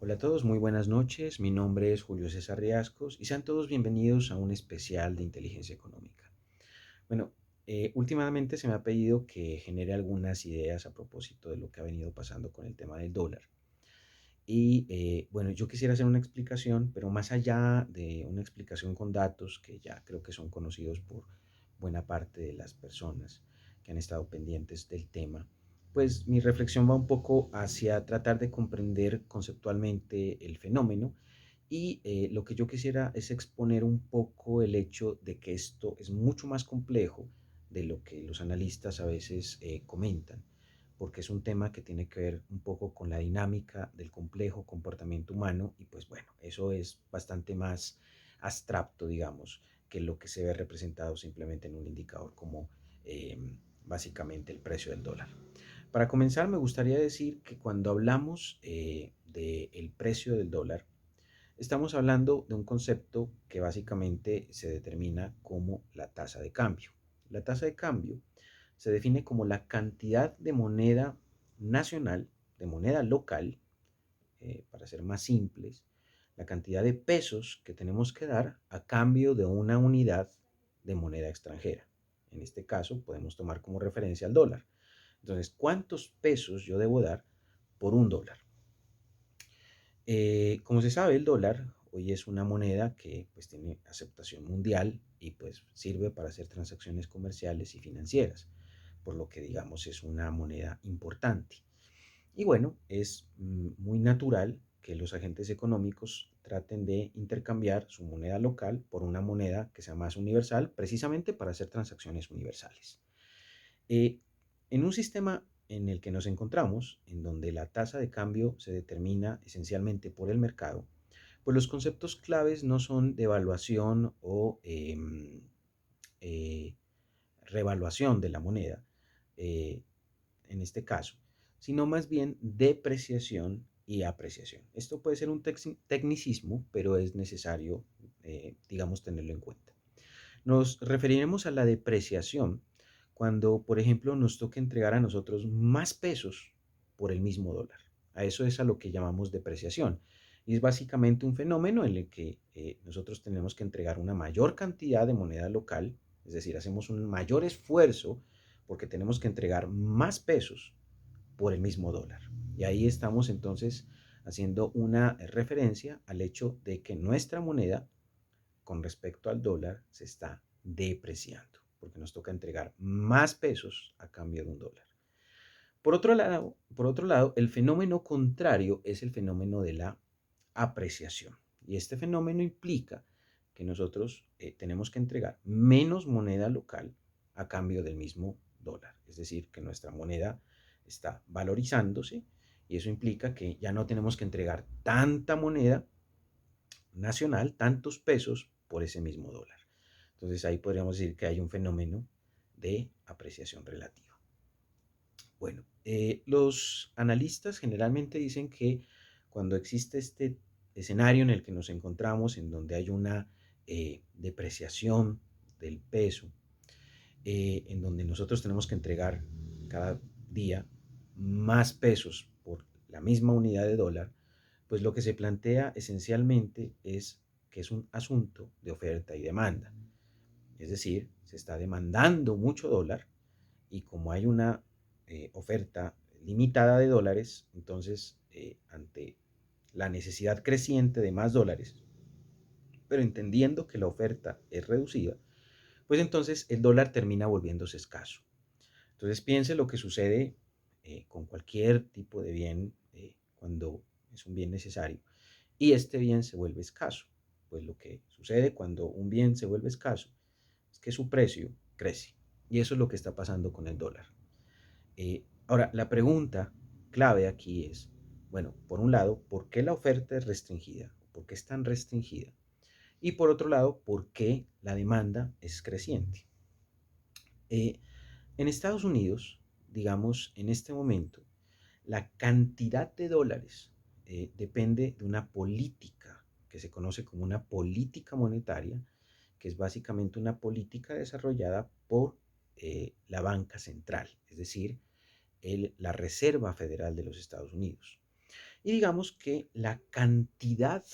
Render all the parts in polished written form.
Hola a todos, muy buenas noches. Mi nombre es Julio César Riascos y sean todos bienvenidos a un especial de inteligencia económica. Bueno, últimamente se me ha pedido que genere algunas ideas a propósito de lo que ha venido pasando con el tema del dólar. Y bueno, yo quisiera hacer una explicación, pero más allá de una explicación con datos que ya creo que son conocidos por buena parte de las personas que han estado pendientes del tema, pues mi reflexión va un poco hacia tratar de comprender conceptualmente el fenómeno y lo que yo quisiera es exponer un poco el hecho de que esto es mucho más complejo de lo que los analistas a veces comentan, porque es un tema que tiene que ver un poco con la dinámica del complejo comportamiento humano y pues bueno, eso es bastante más abstracto, digamos, que lo que se ve representado simplemente en un indicador como eh, básicamente el precio del dólar. Para comenzar, me gustaría decir que cuando hablamos del precio del dólar, estamos hablando de un concepto que básicamente se determina como la tasa de cambio. La tasa de cambio se define como la cantidad de moneda nacional, de moneda local, para ser más simples, la cantidad de pesos que tenemos que dar a cambio de una unidad de moneda extranjera. En este caso podemos tomar como referencia al dólar. Entonces, ¿cuántos pesos yo debo dar por un dólar? Como se sabe, el dólar hoy es una moneda que pues tiene aceptación mundial y pues sirve para hacer transacciones comerciales y financieras, por lo que digamos es una moneda importante. Y bueno, es muy natural que los agentes económicos traten de intercambiar su moneda local por una moneda que sea más universal, precisamente para hacer transacciones universales. Eh, en un sistema en el que nos encontramos, en donde la tasa de cambio se determina esencialmente por el mercado, pues los conceptos claves no son devaluación o eh, revaluación de la moneda, eh, en este caso, sino más bien depreciación y apreciación. Esto puede ser un tecnicismo, pero es necesario, digamos, tenerlo en cuenta. Nos referiremos a la depreciación cuando, por ejemplo, nos toca entregar a nosotros más pesos por el mismo dólar. A eso es a lo que llamamos depreciación. Y es básicamente un fenómeno en el que nosotros tenemos que entregar una mayor cantidad de moneda local, es decir, hacemos un mayor esfuerzo porque tenemos que entregar más pesos por el mismo dólar. Y ahí estamos entonces haciendo una referencia al hecho de que nuestra moneda con respecto al dólar se está depreciando, porque nos toca entregar más pesos a cambio de un dólar. Por otro lado, el fenómeno contrario es el fenómeno de la apreciación. Y este fenómeno implica que nosotros tenemos que entregar menos moneda local a cambio del mismo dólar. Es decir, que nuestra moneda está valorizándose y eso implica que ya no tenemos que entregar tanta moneda nacional, tantos pesos por ese mismo dólar. Entonces ahí podríamos decir que hay un fenómeno de apreciación relativa. Bueno, los analistas generalmente dicen que cuando existe este escenario en el que nos encontramos, en donde hay una depreciación del peso, en donde nosotros tenemos que entregar cada día más pesos por la misma unidad de dólar, pues lo que se plantea esencialmente es que es un asunto de oferta y demanda. Es decir, se está demandando mucho dólar y como hay una oferta limitada de dólares, entonces ante la necesidad creciente de más dólares, pero entendiendo que la oferta es reducida, pues entonces el dólar termina volviéndose escaso. Entonces piense lo que sucede con cualquier tipo de bien cuando es un bien necesario y este bien se vuelve escaso. Pues lo que sucede cuando un bien se vuelve escaso es que su precio crece. Y eso es lo que está pasando con el dólar. Ahora, la pregunta clave aquí es, bueno, por un lado, ¿por qué la oferta es restringida? ¿Por qué es tan restringida? Y por otro lado, ¿por qué la demanda es creciente? Eh, en Estados Unidos, digamos, en este momento, la cantidad de dólares depende de una política que se conoce como una política monetaria, que es básicamente una política desarrollada por la banca central, es decir, la Reserva Federal de los Estados Unidos. Y digamos que la cantidad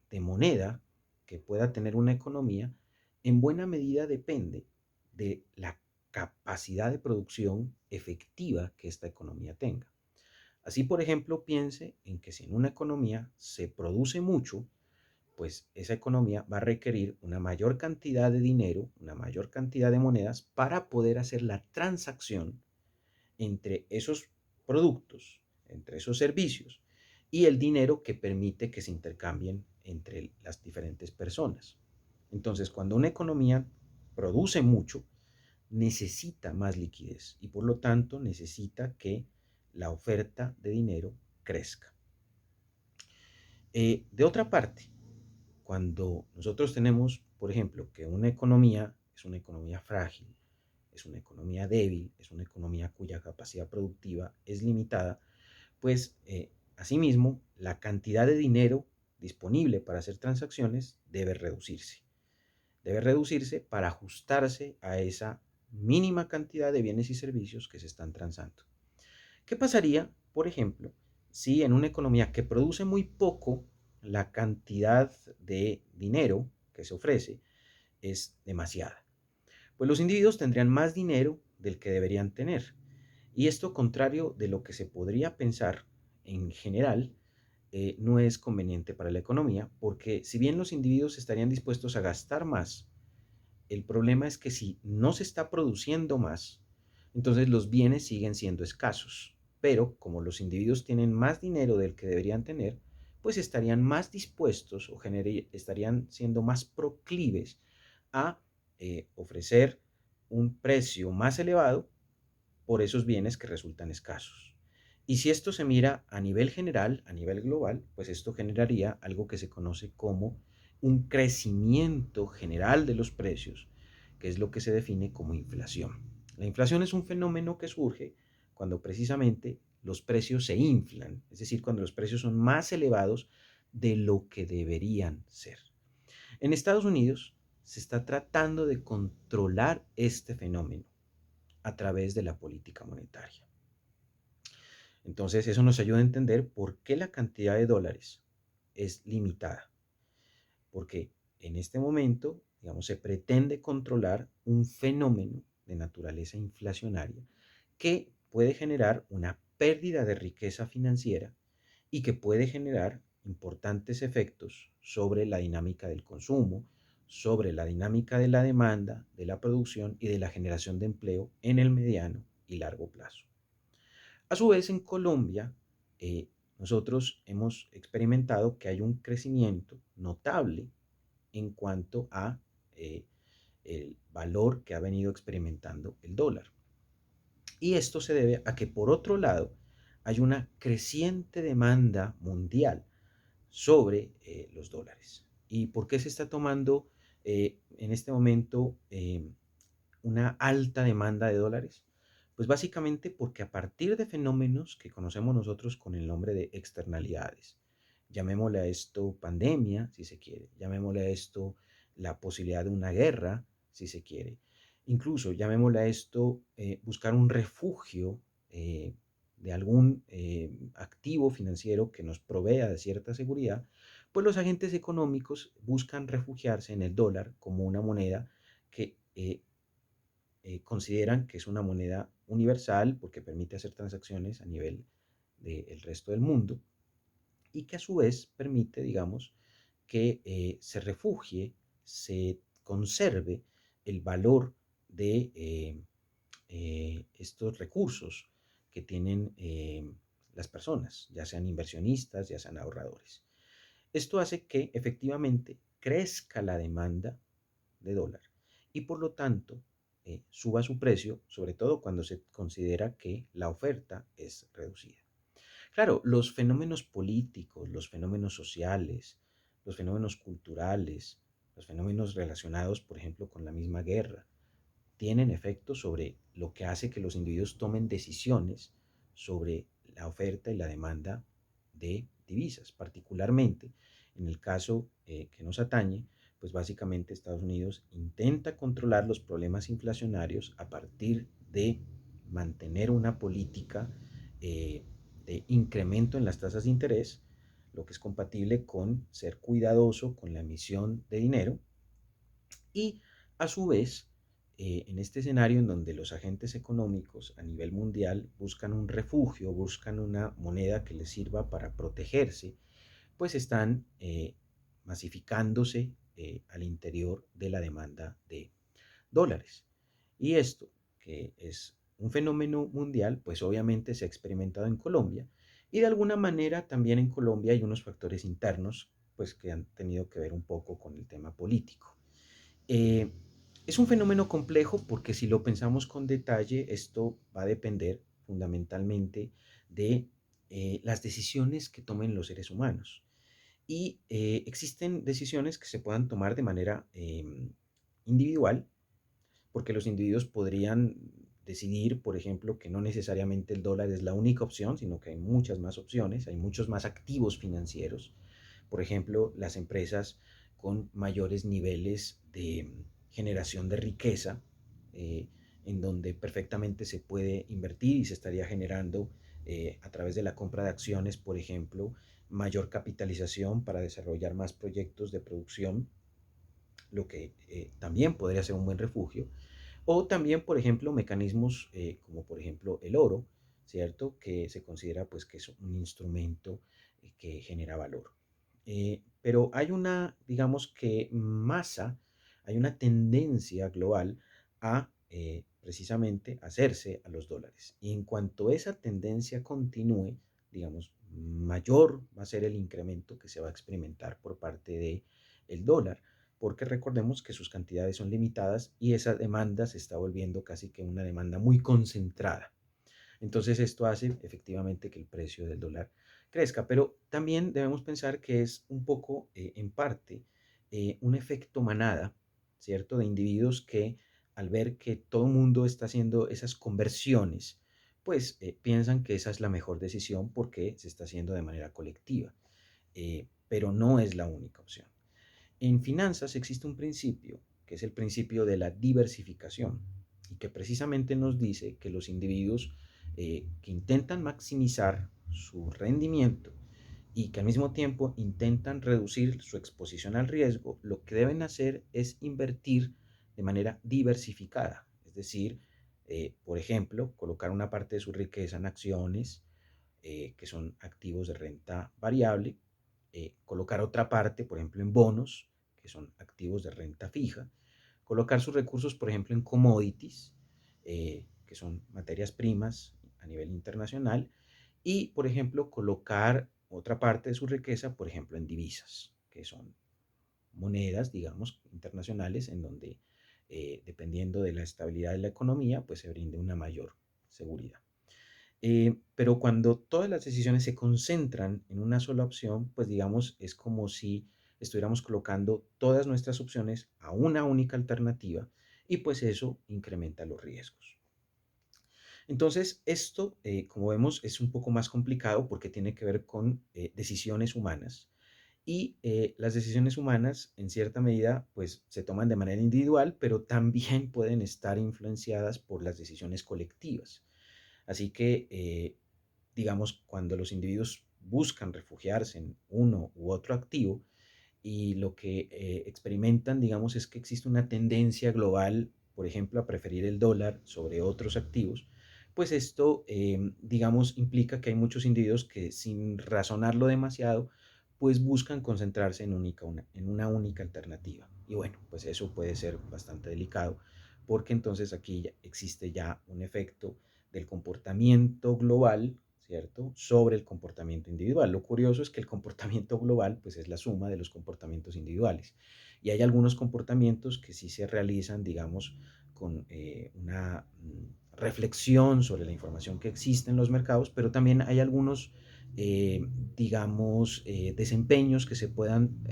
de moneda que pueda tener una economía en buena medida depende de la capacidad de producción efectiva que esta economía tenga. Así, por ejemplo, piense en que si en una economía se produce mucho, pues esa economía va a requerir una mayor cantidad de dinero, una mayor cantidad de monedas para poder hacer la transacción entre esos productos, entre esos servicios y el dinero que permite que se intercambien entre las diferentes personas. Entonces, cuando una economía produce mucho, necesita más liquidez y por lo tanto necesita que la oferta de dinero crezca. De otra parte, cuando nosotros tenemos, por ejemplo, que una economía es una economía frágil, es una economía débil, es una economía cuya capacidad productiva es limitada, pues asimismo la cantidad de dinero disponible para hacer transacciones debe reducirse. Debe reducirse para ajustarse a esa mínima cantidad de bienes y servicios que se están transando. ¿Qué pasaría, por ejemplo, si en una economía que produce muy poco, la cantidad de dinero que se ofrece es demasiada? Pues los individuos tendrían más dinero del que deberían tener. Y esto, contrario de lo que se podría pensar en general, no es conveniente para la economía, porque si bien los individuos estarían dispuestos a gastar más, el problema es que si no se está produciendo más, entonces los bienes siguen siendo escasos. Pero como los individuos tienen más dinero del que deberían tener, pues estarían más dispuestos o estarían siendo más proclives a ofrecer un precio más elevado por esos bienes que resultan escasos. Y si esto se mira a nivel general, a nivel global, pues esto generaría algo que se conoce como un crecimiento general de los precios, que es lo que se define como inflación. La inflación es un fenómeno que surge cuando precisamente los precios se inflan, es decir, cuando los precios son más elevados de lo que deberían ser. En Estados Unidos se está tratando de controlar este fenómeno a través de la política monetaria. Entonces, eso nos ayuda a entender por qué la cantidad de dólares es limitada. Porque en este momento, digamos, se pretende controlar un fenómeno de naturaleza inflacionaria que puede generar una pérdida de riqueza financiera y que puede generar importantes efectos sobre la dinámica del consumo, sobre la dinámica de la demanda, de la producción y de la generación de empleo en el mediano y largo plazo. A su vez, en Colombia, nosotros hemos experimentado que hay un crecimiento notable en cuanto a el valor que ha venido experimentando el dólar. Y esto se debe a que, por otro lado, hay una creciente demanda mundial sobre los dólares. ¿Y por qué se está tomando en este momento una alta demanda de dólares? Pues básicamente porque a partir de fenómenos que conocemos nosotros con el nombre de externalidades, llamémosle a esto pandemia, si se quiere, llamémosle a esto la posibilidad de una guerra, si se quiere, incluso llamémosle a esto buscar un refugio de algún activo financiero que nos provea de cierta seguridad, pues los agentes económicos buscan refugiarse en el dólar como una moneda que consideran que es una moneda universal porque permite hacer transacciones a nivel del resto del mundo y que a su vez permite, digamos, que se refugie, se conserve el valor de estos recursos que tienen las personas, ya sean inversionistas, ya sean ahorradores. Esto hace que efectivamente crezca la demanda de dólar y por lo tanto suba su precio, sobre todo cuando se considera que la oferta es reducida. Claro, los fenómenos políticos, los fenómenos sociales, los fenómenos culturales, los fenómenos relacionados, por ejemplo, con la misma guerra, tienen efecto sobre lo que hace que los individuos tomen decisiones sobre la oferta y la demanda de divisas, particularmente en el caso que nos atañe, pues básicamente Estados Unidos intenta controlar los problemas inflacionarios a partir de mantener una política de incremento en las tasas de interés, lo que es compatible con ser cuidadoso con la emisión de dinero y a su vez, en este escenario en donde los agentes económicos a nivel mundial buscan un refugio, buscan una moneda que les sirva para protegerse, pues están masificándose al interior de la demanda de dólares. Y esto, que es un fenómeno mundial, pues obviamente se ha experimentado en Colombia y de alguna manera también en Colombia hay unos factores internos pues que han tenido que ver un poco con el tema político. Eh, es un fenómeno complejo porque si lo pensamos con detalle, esto va a depender fundamentalmente de las decisiones que tomen los seres humanos. Y existen decisiones que se puedan tomar de manera individual, porque los individuos podrían decidir, por ejemplo, que no necesariamente el dólar es la única opción, sino que hay muchas más opciones, hay muchos más activos financieros. Por ejemplo, las empresas con mayores niveles de generación de riqueza, eh, en donde perfectamente se puede invertir y se estaría generando a través de la compra de acciones, por ejemplo, mayor capitalización para desarrollar más proyectos de producción, lo que también podría ser un buen refugio. O también, por ejemplo, mecanismos como por ejemplo el oro, ¿cierto? Que se considera pues que es un instrumento que genera valor. Pero hay una, digamos que masa, hay una tendencia global a precisamente hacerse a los dólares. Y en cuanto esa tendencia continúe, digamos, mayor va a ser el incremento que se va a experimentar por parte de el dólar, porque recordemos que sus cantidades son limitadas y esa demanda se está volviendo casi que una demanda muy concentrada. Entonces esto hace efectivamente que el precio del dólar crezca, pero también debemos pensar que es un poco, en parte, un efecto manada, ¿cierto? De individuos que al ver que todo el mundo está haciendo esas conversiones, pues piensan que esa es la mejor decisión porque se está haciendo de manera colectiva, pero no es la única opción. En finanzas existe un principio, que es el principio de la diversificación, y que precisamente nos dice que los individuos que intentan maximizar su rendimiento y que al mismo tiempo intentan reducir su exposición al riesgo, lo que deben hacer es invertir de manera diversificada, es decir, por ejemplo, colocar una parte de su riqueza en acciones, que son activos de renta variable, colocar otra parte, por ejemplo, en bonos, que son activos de renta fija, colocar sus recursos, por ejemplo, en commodities, que son materias primas a nivel internacional, y, por ejemplo, colocar otra parte de su riqueza, por ejemplo, en divisas, que son monedas, digamos, internacionales, en donde, dependiendo de la estabilidad de la economía, pues se brinde una mayor seguridad. Pero cuando todas las decisiones se concentran en una sola opción, pues digamos, es como si estuviéramos colocando todas nuestras opciones a una única alternativa y pues eso incrementa los riesgos. Entonces, esto, como vemos, es un poco más complicado porque tiene que ver con decisiones humanas y las decisiones humanas, en cierta medida, pues se toman de manera individual, pero también pueden estar influenciadas por las decisiones colectivas. Así que, digamos, cuando los individuos buscan refugiarse en uno u otro activo y lo que experimentan, digamos, es que existe una tendencia global, por ejemplo, a preferir el dólar sobre otros activos, pues esto, digamos, implica que hay muchos individuos que sin razonarlo demasiado, pues buscan concentrarse en una única alternativa. Y bueno, pues eso puede ser bastante delicado, porque entonces aquí existe ya un efecto del comportamiento global, ¿cierto?, sobre el comportamiento individual. Lo curioso es que el comportamiento global, pues, es la suma de los comportamientos individuales. Y hay algunos comportamientos que sí se realizan, digamos, con una reflexión sobre la información que existe en los mercados, pero también hay algunos, digamos, desempeños que se puedan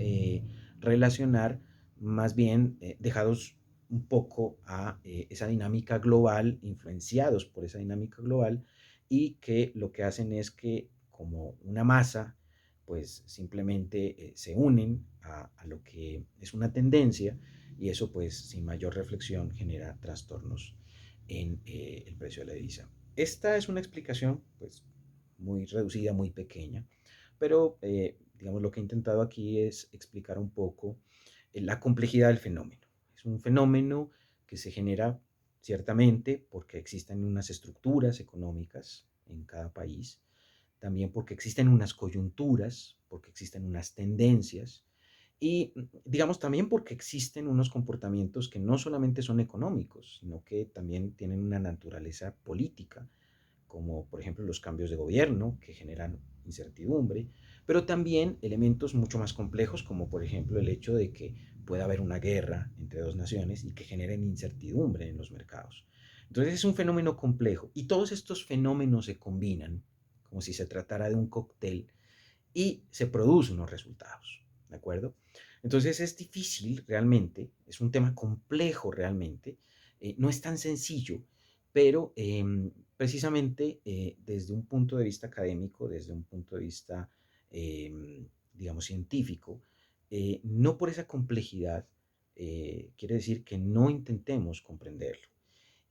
relacionar más bien dejados un poco a esa dinámica global, influenciados por esa dinámica global, y que lo que hacen es que como una masa, pues simplemente se unen a lo que es una tendencia y eso pues sin mayor reflexión genera trastornos en el precio de la divisa. Esta es una explicación pues muy reducida, muy pequeña, pero digamos lo que he intentado aquí es explicar un poco la complejidad del fenómeno. Es un fenómeno que se genera ciertamente porque existen unas estructuras económicas en cada país, también porque existen unas coyunturas, porque existen unas tendencias y digamos también porque existen unos comportamientos que no solamente son económicos, sino que también tienen una naturaleza política, como por ejemplo los cambios de gobierno que generan incertidumbre, pero también elementos mucho más complejos, como por ejemplo el hecho de que pueda haber una guerra entre dos naciones y que generen incertidumbre en los mercados. Entonces es un fenómeno complejo y todos estos fenómenos se combinan como si se tratara de un cóctel y se producen unos resultados, ¿de acuerdo? Entonces es difícil realmente, es un tema complejo realmente, no es tan sencillo, pero precisamente desde un punto de vista académico, desde un punto de vista, digamos, científico, no por esa complejidad quiere decir que no intentemos comprenderlo.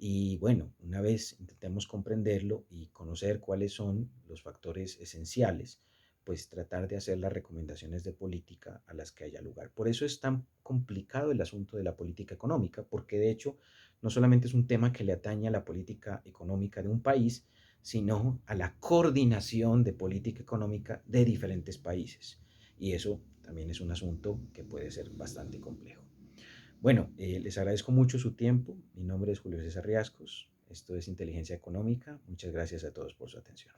Y bueno, una vez intentemos comprenderlo y conocer cuáles son los factores esenciales, pues tratar de hacer las recomendaciones de política a las que haya lugar. Por eso es tan complicado el asunto de la política económica, porque de hecho no solamente es un tema que le atañe a la política económica de un país, sino a la coordinación de política económica de diferentes países. Y eso también es un asunto que puede ser bastante complejo. Bueno, les agradezco mucho su tiempo. Mi nombre es Julio César Riascos. Esto es Inteligencia Económica. Muchas gracias a todos por su atención.